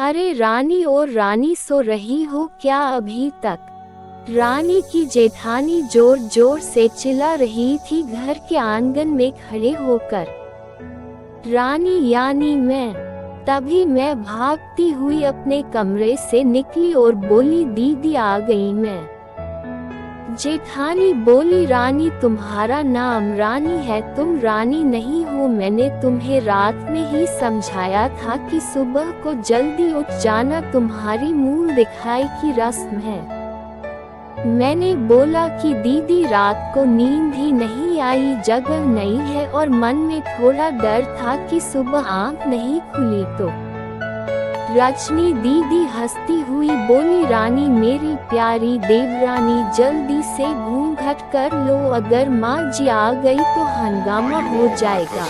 अरे रानी, और रानी सो रही हो क्या अभी तक? रानी की जेठानी जोर जोर से चिल्ला रही थी घर के आंगन में खड़े होकर। रानी यानी मैं। तभी मैं भागती हुई अपने कमरे से निकली और बोली, दीदी आ गई मैं। जेठानी बोली, रानी तुम्हारा नाम रानी है, तुम रानी नहीं हो। मैंने तुम्हें रात में ही समझाया था कि सुबह को जल्दी उठ जाना तुम्हारी मूल दिखाई की रस्म है। मैंने बोला कि दीदी रात को नींद ही नहीं आई, जगह नहीं है और मन में थोड़ा डर था कि सुबह आँख नहीं खुली तो। रजनी दीदी हंसती हुई बोली, रानी मेरी प्यारी देवरानी जल्दी से घूंघट कर लो, अगर माँ जी आ गई तो हंगामा हो जाएगा।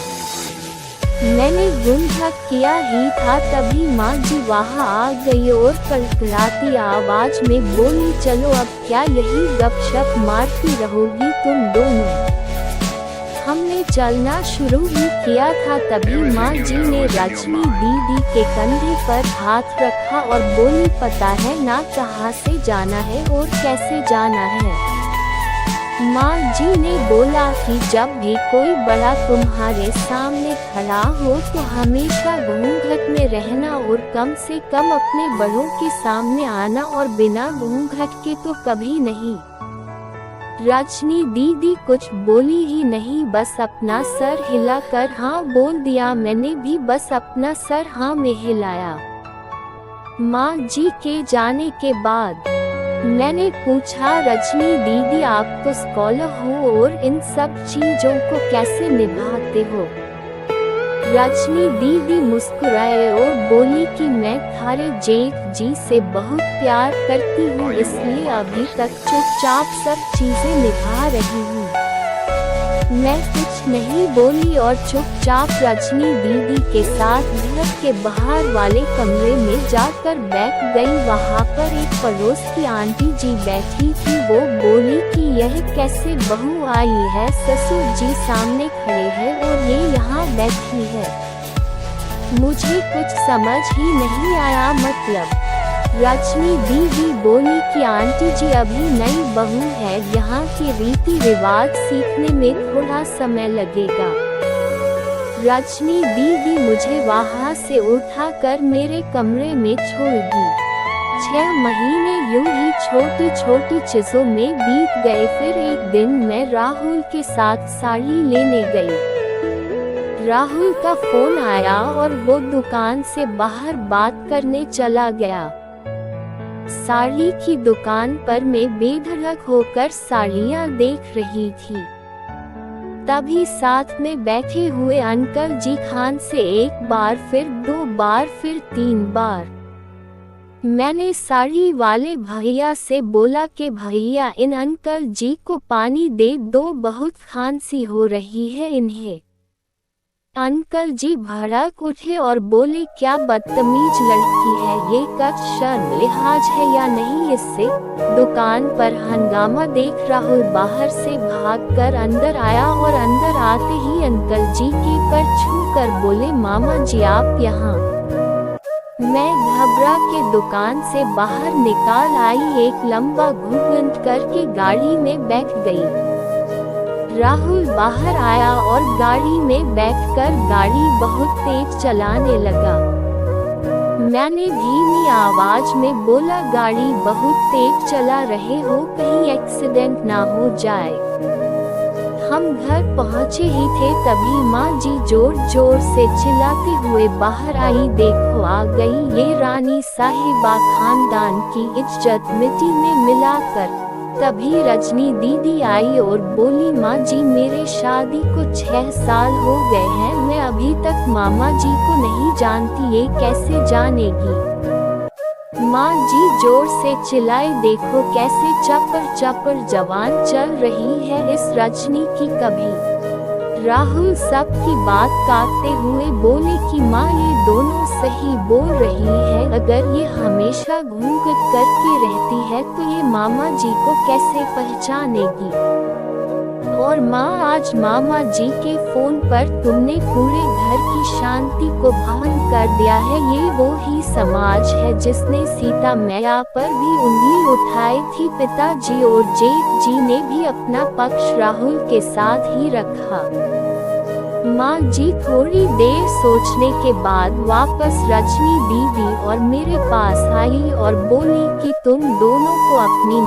मैंने घूंघट किया ही था तभी माँ जी वहाँ आ गई और कड़कड़ाती आवाज में बोली, चलो अब क्या यही गपशप मारती रहोगी तुम दोनों? हमने चलना शुरू ही किया था तभी माँ जी ने रजनी दीदी के कंधे पर हाथ रखा और बोली, पता है ना कहाँ से जाना है और कैसे जाना है? माँ जी ने बोला कि जब भी कोई बड़ा तुम्हारे सामने खड़ा हो तो हमेशा घूंघट में रहना और कम से कम अपने बड़ों के सामने आना और बिना घूंघट के तो कभी नहीं। रजनी दीदी कुछ बोली ही नहीं, बस अपना सर हिलाकर हाँ बोल दिया। मैंने भी बस अपना सर हाँ में हिलाया। माँ जी के जाने के बाद मैंने पूछा, रजनी दीदी आप तो स्कॉलर हो और इन सब चीजों को कैसे निभाते हो? रजनी दीदी मुस्कुराए और बोली कि मैं थारे जेठ जी से बहुत प्यार करती हूँ, इसलिए अभी तक चुपचाप सब चीजें निभा रही हूँ। मैं कुछ नहीं बोली और चुपचाप रजनी दीदी के साथ घर के बाहर वाले कमरे में जाकर बैठ गई। वहाँ पर एक पड़ोस की आंटी जी बैठी थी। वो बोली कि यह कैसे बहू आई है, ससुर जी सामने खड़े हैं और ये यहाँ बैठी है। मुझे कुछ समझ ही नहीं आया। मतलब रजनी दीदी बोली कि आंटी जी अभी नई बहू है, यहाँ के रीति रिवाज सीखने में थोड़ा समय लगेगा। रजनी दीदी मुझे वहाँ से उठाकर मेरे कमरे में छोड़ दी। 6 महीने यूं ही छोटी छोटी चीजों में बीत गए। फिर एक दिन मैं राहुल के साथ साड़ी लेने गई। राहुल का फोन आया और वो दुकान से बाहर बात करने चला गया। साड़ी की दुकान पर मैं बेधड़क होकर साड़ियाँ देख रही थी। तभी साथ में बैठे हुए अंकल जी खान से एक बार, फिर 2 बार, फिर 3 बार। मैंने साड़ी वाले भैया से बोला कि भैया इन अंकल जी को पानी दे दो, बहुत खांसी हो रही है इन्हें। अंकल जी भड़क उठे और बोले, क्या बदतमीज लड़की है ये, कुछ शर्म लिहाज है या नहीं इससे? दुकान पर हंगामा देख राहुल बाहर से भागकर अंदर आया और अंदर आते ही अंकल जी के पर छूकर बोले, मामा जी आप यहाँ? मैं घबरा के दुकान से बाहर निकाल आई, एक लंबा घूंघट करके गाड़ी में बैठ गई। राहुल बाहर आया और गाड़ी में बैठकर गाड़ी बहुत तेज चलाने लगा। मैंने धीमी आवाज में बोला, गाड़ी बहुत तेज चला रहे हो, कहीं एक्सीडेंट ना हो जाए। हम घर पहुंचे ही थे तभी माँ जी जोर जोर से चिल्लाते हुए बाहर आई, देखो आ गई ये रानी साहिबा, खानदान की इज्जत मिट्टी में मिलाकर। तभी रजनी दीदी आई और बोली, माँ जी मेरे शादी को 6 साल हो गए हैं, मैं अभी तक मामा जी को नहीं जानती, ये कैसे जानेगी? माँ जी जोर से चिल्लाई, देखो कैसे चपर चपर जवान चल रही है इस रजनी की कभी। राहुल सबकी बात काटते हुए बोले कि माँ ये दोनों सही बोल रही है, अगर ये हमेशा घूंघट करके रहती है तो ये मामा जी को कैसे पहचानेगी? और माँ आज मामा जी के फोन पर तुमने पूरे घर की शांति को भंग कर दिया है। ये वो ही समाज है जिसने सीता मैया पर भी उंगली उठाई थी। पिताजी और जेठ जी ने भी अपना पक्ष राहुल के साथ ही रखा। माँ जी थोड़ी देर सोचने के बाद वापस रजनी दीदी और मेरे पास आई और बोली कि तुम दोनों को अपनी